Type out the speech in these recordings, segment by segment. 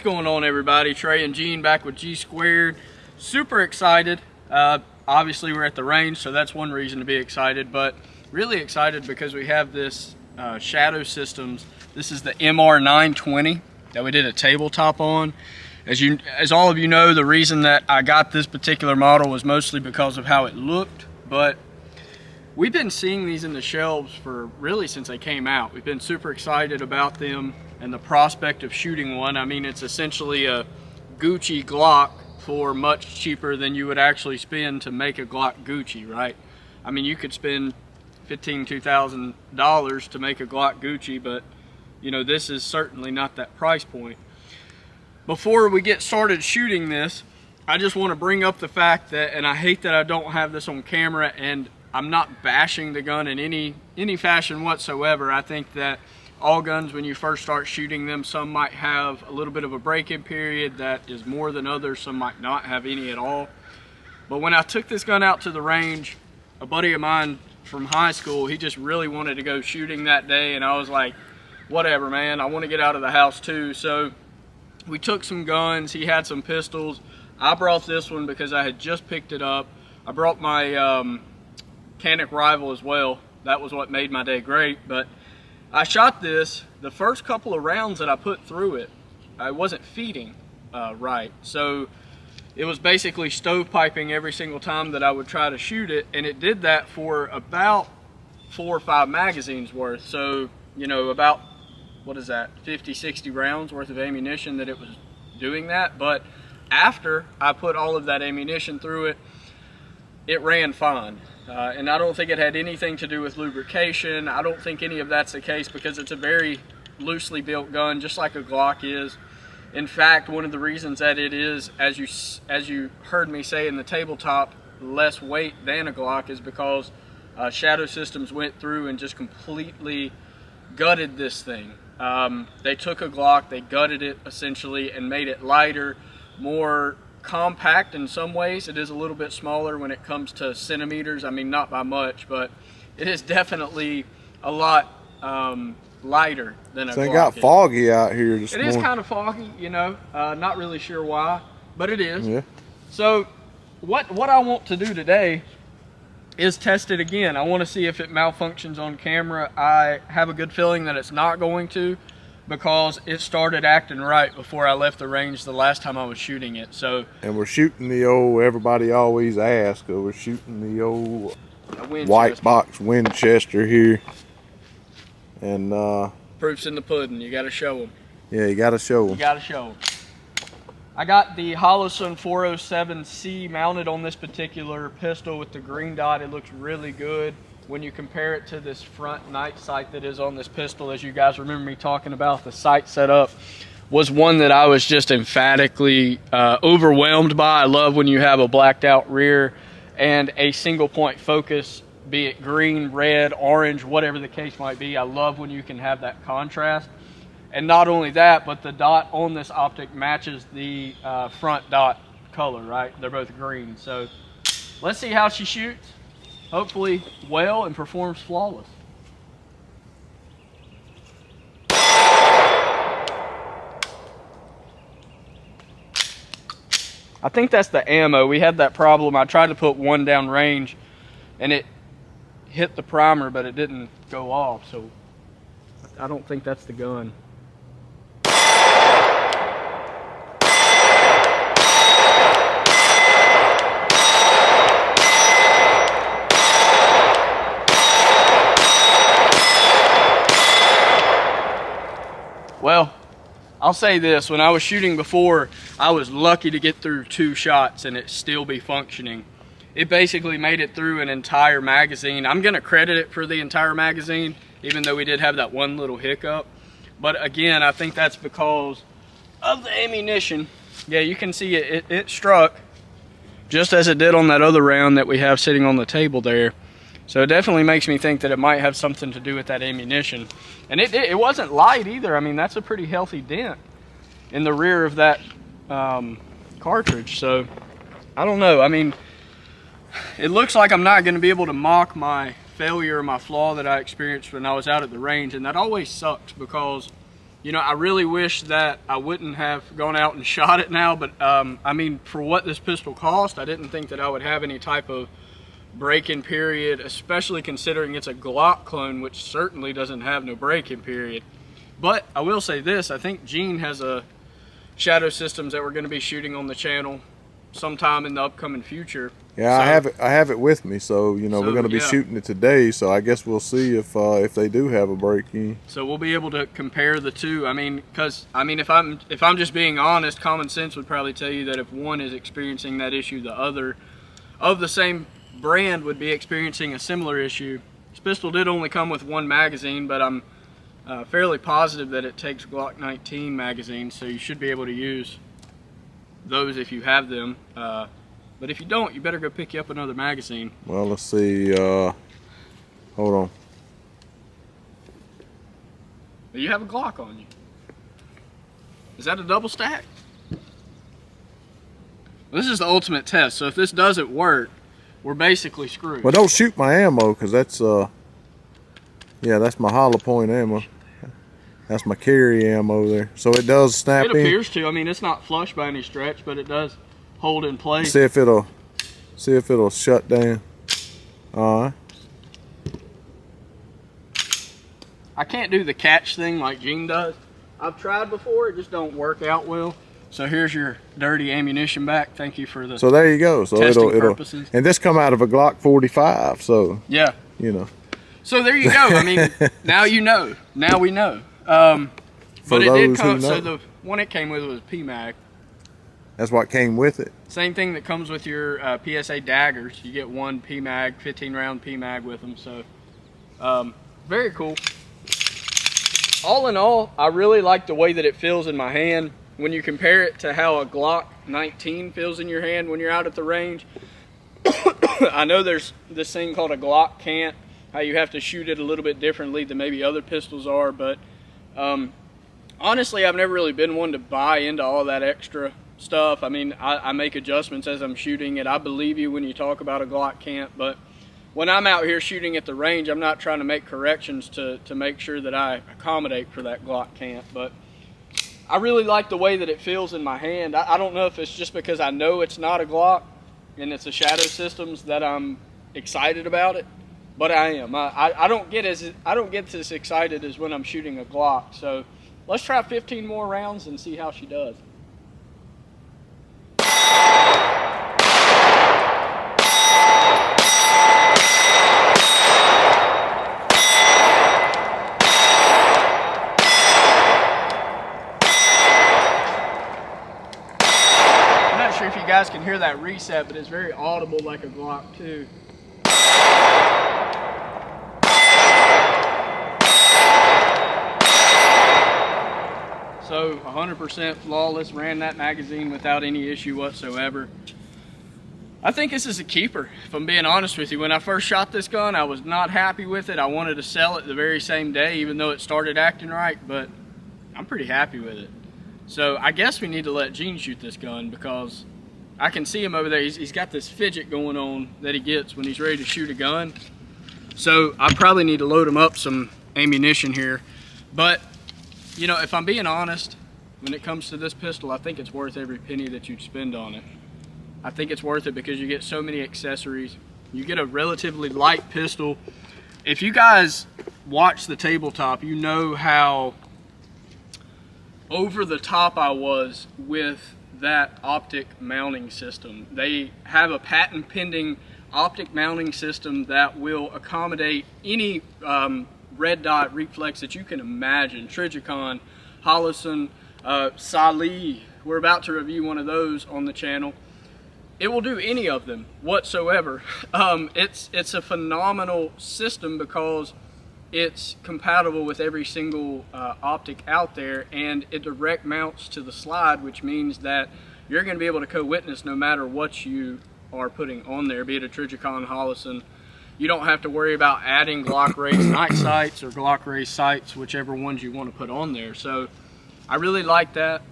going on, everybody? Trey and Gene back with G Squared. Super excited. Obviously we're at the range, so that's one reason to be excited, but really excited because we have this Shadow Systems. This is the MR920 that we did a tabletop on. As all of you know, the reason that I got this particular model was mostly because of how it looked, but we've been seeing these in the shelves for really since they came out. We've been super excited about them and the prospect of shooting one. I mean, it's essentially a Gucci Glock for much cheaper than you would actually spend to make a Glock Gucci, right? I mean, you could spend $2,000 to make a Glock Gucci, but you know, this is certainly not that price point. Before we get started shooting this, I just want to bring up the fact that, and I hate that I don't have this on camera, and I'm not bashing the gun in any fashion whatsoever. I think that all guns, when you first start shooting them, some might have a little bit of a break-in period that is more than others. Some might not have any at all. But when I took this gun out to the range, a buddy of mine from high school, he just really wanted to go shooting that day, and I was like, whatever, man, I want to get out of the house too. So we took some guns. He had some pistols. I brought this one because I had just picked it up. I brought my Canic Rival as well. That was what made my day great. But I shot this. The first couple of rounds that I put through it, I wasn't feeding right. So it was basically stovepiping every single time that I would try to shoot it, and it did that for about 4 or 5 magazines worth. So, you know, about, what is that, 50, 60 rounds worth of ammunition that it was doing that. But after I put all of that ammunition through it, it ran fine. And I don't think it had anything to do with lubrication. I don't think any of that's the case because it's a very loosely built gun, just like a Glock is. In fact, one of the reasons that it is, as you heard me say in the tabletop, less weight than a Glock is because Shadow Systems went through and just completely gutted this thing. They took a Glock, they gutted it essentially and made it lighter, more compact in some ways. It is a little bit smaller when it comes to centimeters. I mean, not by much, but it is definitely a lot lighter than a Glock. So it got foggy out here this morning. It is kind of foggy, you know, not really sure why, but it is. Yeah. So what I want to do today is test it again. I want to see if it malfunctions on camera. I have a good feeling that it's not going to, because it started acting right before I left the range the last time I was shooting it. So, and we're shooting the old, everybody always asks, we're shooting the old white box Winchester here. And proof's in the pudding. You got to show them. Yeah, you got to show them. You got to show them. I got the Holosun 407C mounted on this particular pistol with the green dot. It looks really good when you compare it to this front night sight that is on this pistol. As you guys remember me talking about, the sight setup was one that I was just emphatically overwhelmed by. I love when you have a blacked out rear and a single point focus, be it green, red, orange, whatever the case might be. I love when you can have that contrast. And not only that, but the dot on this optic matches the front dot color, right? They're both green. So let's see how she shoots. Hopefully well, and performs flawless. I think that's the ammo. We had that problem. I tried to put one down range and it hit the primer, but it didn't go off. So I don't think that's the gun. Well, I'll say this, when I was shooting before, I was lucky to get through 2 shots and it still be functioning. It basically made it through an entire magazine. I'm gonna credit it for the entire magazine, even though we did have that one little hiccup. But again, I think that's because of the ammunition. Yeah, you can see it struck just as it did on that other round that we have sitting on the table there. So it definitely makes me think that it might have something to do with that ammunition. And it wasn't light either. I mean, that's a pretty healthy dent in the rear of that cartridge. So I don't know. I mean, it looks like I'm not going to be able to mock my failure or my flaw that I experienced when I was out at the range. And that always sucks because, You know, I really wish that I wouldn't have gone out and shot it now, but I mean, for what this pistol cost, I didn't think that I would have any type of break-in period, especially considering it's a Glock clone, which certainly doesn't have no break-in period. But I will say this, I think Gene has a Shadow Systems that we're going to be shooting on the channel sometime in the upcoming future. Yeah, so, I have it with me, so you know, we're going to be shooting it today, so I guess we'll see if they do have a break-in. So we'll be able to compare the two. I mean, because I mean, if I'm just being honest, common sense would probably tell you that if one is experiencing that issue, the other of the same brand would be experiencing a similar issue. This pistol did only come with one magazine, but I'm fairly positive that it takes Glock 19 magazines, so you should be able to use those if you have them. But if you don't, you better go pick you up another magazine. Well, let's see. Hold on. You have a Glock on you. Is that a double stack? Well, this is the ultimate test, so if this doesn't work, we're basically screwed. Well, don't shoot my ammo, because that's, yeah, that's my hollow point ammo. That's my carry ammo there. So it does snap in. It appears to. I mean, it's not flush by any stretch, but it does hold in place. See if it'll shut down. All right. I can't do the catch thing like Gene does. I've tried before, it just don't work out well. So here's your dirty ammunition back. Thank you for the So there you go. So testing purposes. And this come out of a Glock 45, so yeah, you know. So there you go. I mean, now you know. Now we know. But it did come. So the one it came with was PMag. That's what came with it. Same thing that comes with your PSA daggers. You get one PMag, 15-round PMag with them. So very cool. All in all, I really like the way that it feels in my hand. When you compare it to how a Glock 19 feels in your hand when you're out at the range. I know there's this thing called a Glock cant, how you have to shoot it a little bit differently than maybe other pistols are, but honestly, I've never really been one to buy into all that extra stuff. I mean, I make adjustments as I'm shooting it. I believe you when you talk about a Glock cant, but when I'm out here shooting at the range, I'm not trying to make corrections to make sure that I accommodate for that Glock cant, but I really like the way that it feels in my hand. I don't know if it's just because I know it's not a Glock and it's a Shadow Systems that I'm excited about it, but I am. I don't get as excited as when I'm shooting a Glock. So let's try 15 more rounds and see how she does. If you guys can hear that reset, but it's very audible like a Glock too. So 100% flawless, ran that magazine without any issue whatsoever. I think this is a keeper, if I'm being honest with you. When I first shot this gun, I was not happy with it. I wanted to sell it the very same day, even though it started acting right, but I'm pretty happy with it. So I guess we need to let Gene shoot this gun, because I can see him over there. He's got this fidget going on that he gets when he's ready to shoot a gun. So I probably need to load him up some ammunition here. But, you know, if I'm being honest, when it comes to this pistol, I think it's worth every penny that you'd spend on it. I think it's worth it because you get so many accessories. You get a relatively light pistol. If you guys watch the tabletop, you know how over the top I was with that optic mounting system. They have a patent pending optic mounting system that will accommodate any red dot reflex that you can imagine. Trijicon, Holosun, Salih. We're about to review one of those on the channel. It will do any of them whatsoever. It's a phenomenal system because it's compatible with every single optic out there, and it direct mounts to the slide, which means that you're going to be able to co-witness no matter what you are putting on there, be it a Trijicon, Holosun. You don't have to worry about adding Glock raised night sights or Glock raised sights, whichever ones you want to put on there. So I really like that,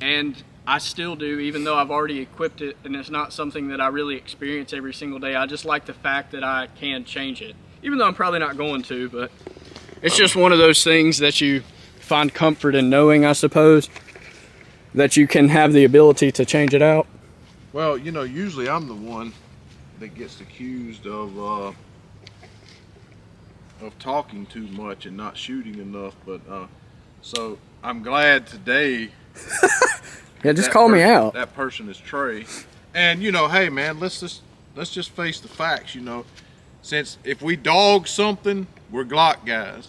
and I still do, even though I've already equipped it and it's not something that I really experience every single day. I just like the fact that I can change it, even though I'm probably not going to, but it's just one of those things that you find comfort in knowing, I suppose, that you can have the ability to change it out. Well, you know, usually I'm the one that gets accused of talking too much and not shooting enough, but so I'm glad today. Yeah, just call me out. That person is Trey, and you know, hey man, let's just face the facts. You know, since if we dog something, we're Glock guys.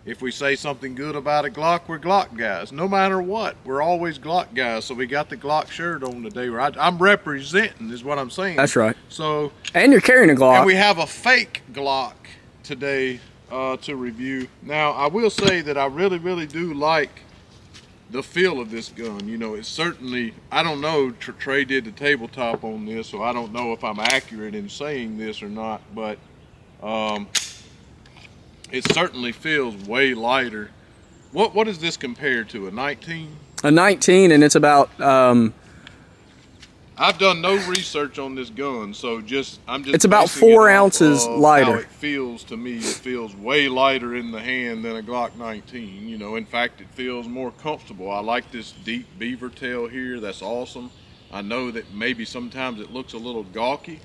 If we say something good about a Glock, we're Glock guys. No matter what, we're always Glock guys. So we got the Glock shirt on today. I'm representing, is what I'm saying. That's right. So, and you're carrying a Glock. And we have a fake Glock today to review. Now, I will say that I really, really do like the feel of this gun. You know, it's certainly, I don't know, Trey did the tabletop on this, so I don't know if I'm accurate in saying this or not, but it certainly feels way lighter. What is this compared to, a 19? A 19, and it's about I've done no research on this gun, so I'm just it's about 4 ounces lighter. How it feels to me. It feels way lighter in the hand than a Glock 19. You know, in fact, it feels more comfortable. I like this deep beaver tail here. That's awesome. I know that maybe sometimes it looks a little gawky,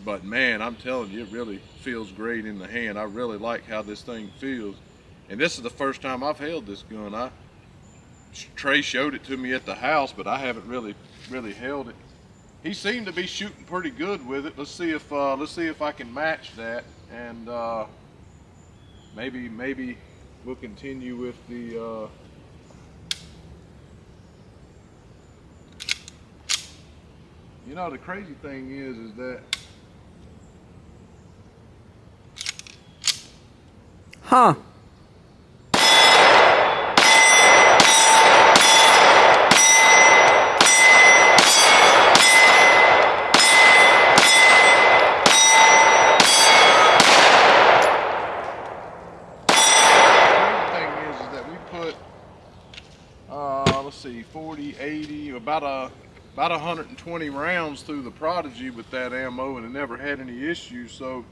but man, I'm telling you, it really feels great in the hand. I really like how this thing feels. And this is the first time I've held this gun. Trey showed it to me at the house, but I haven't really held it. He seemed to be shooting pretty good with it. Let's see if I can match that, and maybe we'll continue with the you know, the crazy thing is that let's see, 40, 80, about 120 rounds through the Prodigy with that ammo, and it never had any issues. So,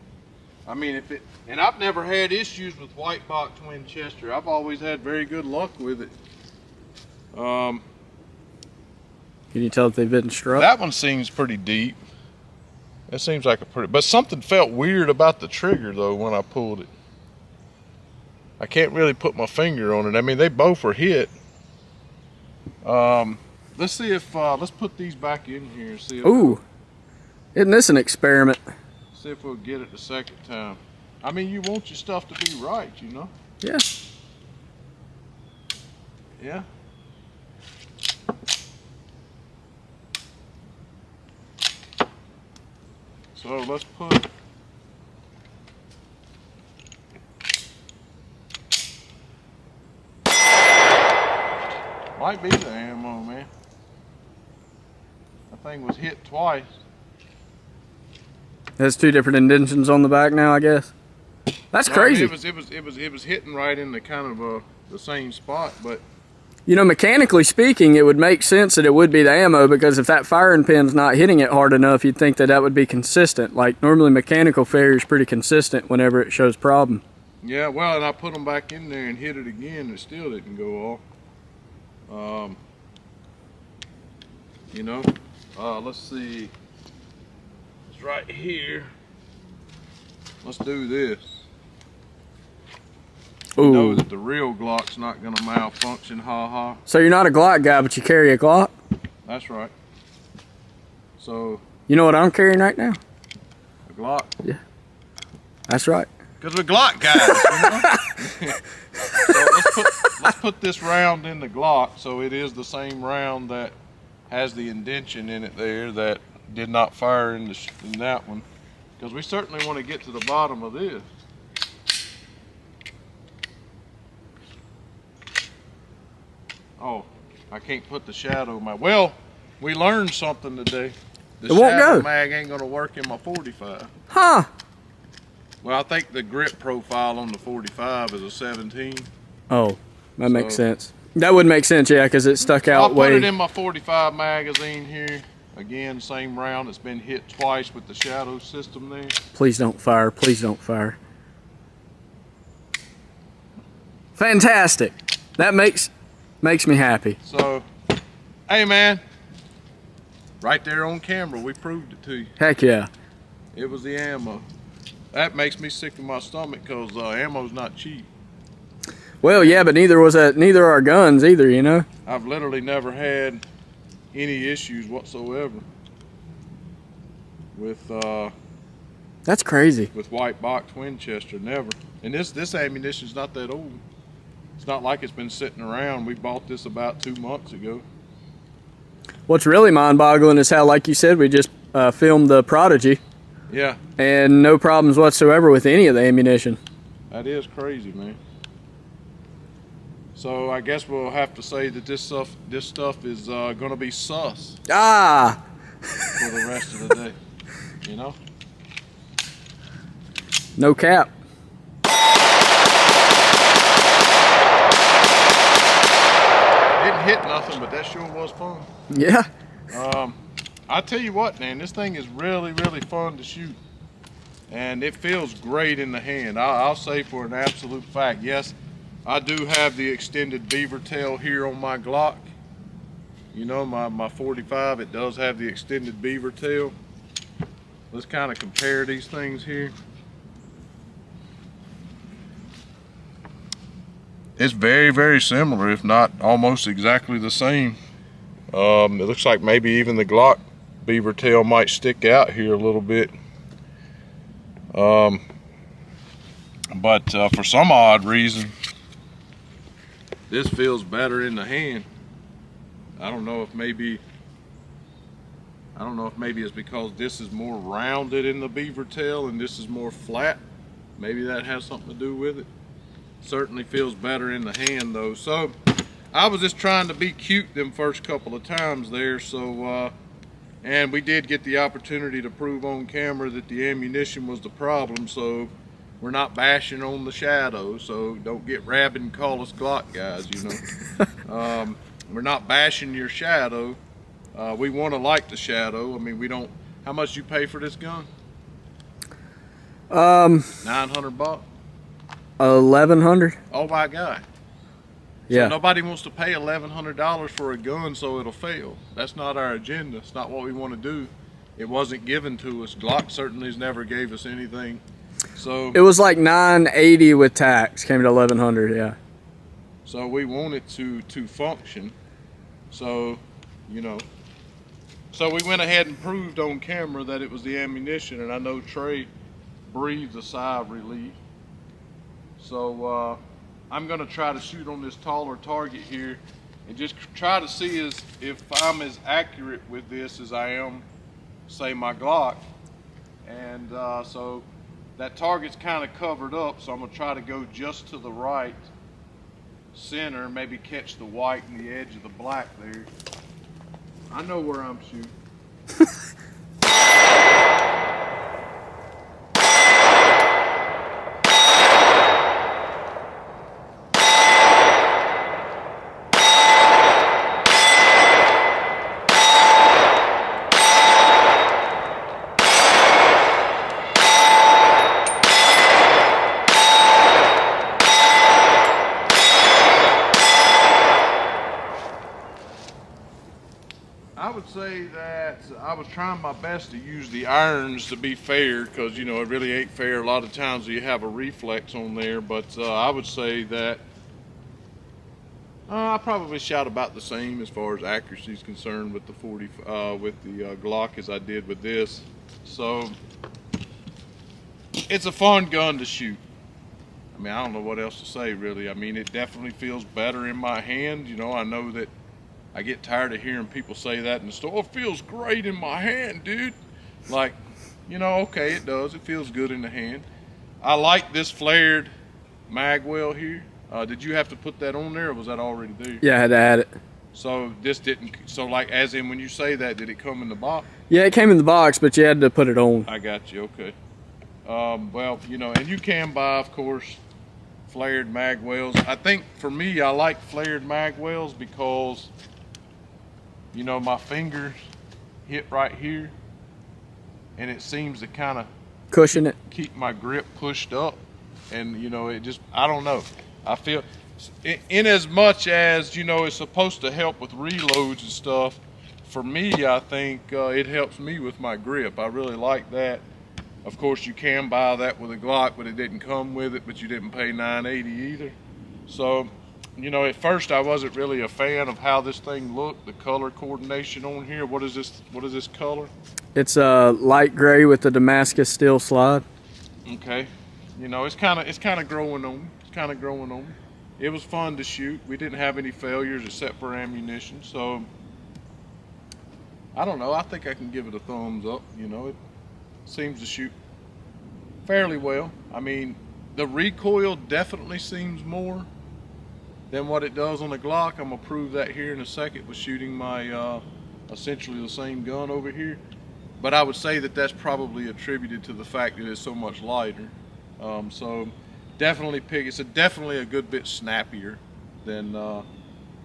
I mean, and I've never had issues with white box Winchester. I've always had very good luck with it. Can you tell if they've been struck? That one seems pretty deep. That seems like but something felt weird about the trigger though when I pulled it. I can't really put my finger on it. I mean, they both were hit. Let's see if let's put these back in here and see if ooh, isn't this an experiment? See if we'll get it the second time. I mean, you want your stuff to be right, you know? Yeah. Yeah. So let's put might be the ammo, man. That thing was hit twice. There's 2 different indentions on the back now, I guess. That's crazy. It was hitting right in the kind of the same spot, but you know, mechanically speaking, it would make sense that it would be the ammo, because if that firing pin's not hitting it hard enough, you'd think that that would be consistent. Like normally mechanical failure is pretty consistent whenever it shows problem. Yeah, well, and I put them back in there and hit it again, and it still didn't go off. You know, let's see. It's right here. Let's do this. Ooh. Know that the real Glock's not gonna malfunction, ha. So you're not a Glock guy, but you carry a Glock? That's right. So. You know what I'm carrying right now? A Glock? Yeah. That's right. Because we're Glock guys, you know? So let's put this round in the Glock, so it is the same round that has the indention in it there that did not fire in that one. Because we certainly want to get to the bottom of this. Oh, I can't put the shadow well, we learned something today. The shadow mag ain't gonna work in my 45. Huh. Well, I think the grip profile on the 45 is a 17. Oh, that makes sense. That would make sense, yeah, because it stuck out I'll put it in my 45 magazine here. Again, same round. It's been hit twice with the shadow system there. Please don't fire. Please don't fire. Fantastic. That makes me happy. So, hey man, right there on camera, we proved it to you. Heck yeah. It was the ammo. That makes me sick to my stomach because ammo's not cheap. Well, yeah, but neither are our guns either, you know? I've literally never had any issues whatsoever with That's crazy. with white box Winchester, never. And this ammunition's not that old. It's not like it's been sitting around. We bought this about 2 months ago. What's really mind-boggling is how, like you said, we just filmed the Prodigy. Yeah. And no problems whatsoever with any of the ammunition. That is crazy, man. So I guess we'll have to say that this stuff is gonna be sus Ah! for the rest of the day. You know? No cap. Didn't hit nothing, but that sure was fun. Yeah. I tell you what, man, this thing is really, really fun to shoot. And it feels great in the hand. I'll say for an absolute fact, yes, I do have the extended beaver tail here on my Glock. You know, my 45, it does have the extended beaver tail. Let's kind of compare these things here. It's very, very similar, if not almost exactly the same. It looks like maybe even the Glock beaver tail might stick out here a little bit. But for some odd reason, this feels better in the hand. I don't know if maybe it's because this is more rounded in the beaver tail and this is more flat. Maybe that has something to do with it. Certainly feels better in the hand though. So I was just trying to be cute them first couple of times there. So and we did get the opportunity to prove on camera that the ammunition was the problem. So we're not bashing on the shadow. So don't get rabid and call us Glock guys, you know. We're not bashing your shadow. We want to like the shadow. I mean, we don't. How much you pay for this gun? 900 bucks. 1100. Oh my God. Yeah. So nobody wants to pay $1,100 for a gun so it'll fail. That's not our agenda. It's not what we want to do. It wasn't given to us. Glock certainly has never gave us anything. So it was like 980 with tax. Came to 1100. Yeah. So we want it to function. So, you know. So we went ahead and proved on camera that it was the ammunition, and I know Trey breathed a sigh of relief. So I'm gonna try to shoot on this taller target here and just try to see if I'm as accurate with this as I am, say, my Glock. And so that target's kind of covered up, so I'm gonna try to go just to the right center, maybe catch the white and the edge of the black there. I know where I'm shooting. I would say that I was trying my best to use the irons to be fair, because you know it really ain't fair a lot of times you have a reflex on there, but I would say that I probably shot about the same as far as accuracy is concerned with the Glock as I did with this. So it's a fun gun to shoot. I mean, I don't know what else to say really. I mean, it definitely feels better in my hand. You know, I know that I get tired of hearing people say that in the store. It feels great in my hand, dude. Like, you know, okay, it does. It feels good in the hand. I like this flared mag well here. Did you have to put that on there, or was that already there? Yeah, I had to add it. So this didn't, so like, as in when you say that, did it come in the box? Yeah, it came in the box, but you had to put it on. I got you, okay. Well, you know, and you can buy, of course, flared mag wells. I think for me, I like flared mag wells because, you know, my fingers hit right here and it seems to kind of cushion it, keep my grip pushed up, and you know, it just, I don't know, I feel in as much as, you know, it's supposed to help with reloads and stuff, for me, I think it helps me with my grip. I really like that. Of course, you can buy that with a Glock, but it didn't come with it, but you didn't pay $980 either. So, you know, at first I wasn't really a fan of how this thing looked, the color coordination on here. What is this color? It's a light gray with the Damascus steel slide. Okay. You know, it's kind of growing on me. It's kind of growing on me. It was fun to shoot. We didn't have any failures except for ammunition. So, I don't know. I think I can give it a thumbs up. You know, it seems to shoot fairly well. I mean, the recoil definitely seems more than what it does on the Glock. I'm gonna prove that here in a second with shooting my essentially the same gun over here. But I would say that that's probably attributed to the fact that it's so much lighter. So definitely it's definitely a good bit snappier than,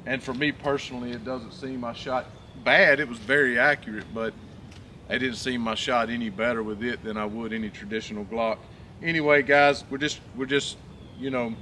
and for me personally, it doesn't seem I shot bad. It was very accurate, but I didn't seem I shot any better with it than I would any traditional Glock. Anyway, guys, we're just, you know,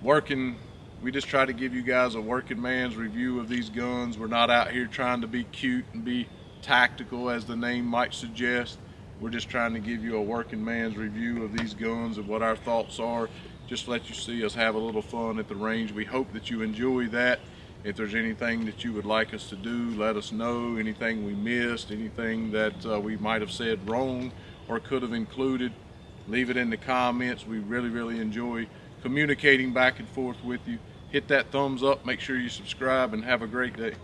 working. We just try to give you guys a working man's review of these guns. We're not out here trying to be cute and be tactical, as the name might suggest. We're just trying to give you a working man's review of these guns and what our thoughts are. Just let you see us have a little fun at the range. We hope that you enjoy that. If there's anything that you would like us to do, let us know. Anything we missed, anything that we might have said wrong or could have included, leave it in the comments. We really enjoy communicating back and forth with you. Hit that thumbs up, make sure you subscribe, and have a great day.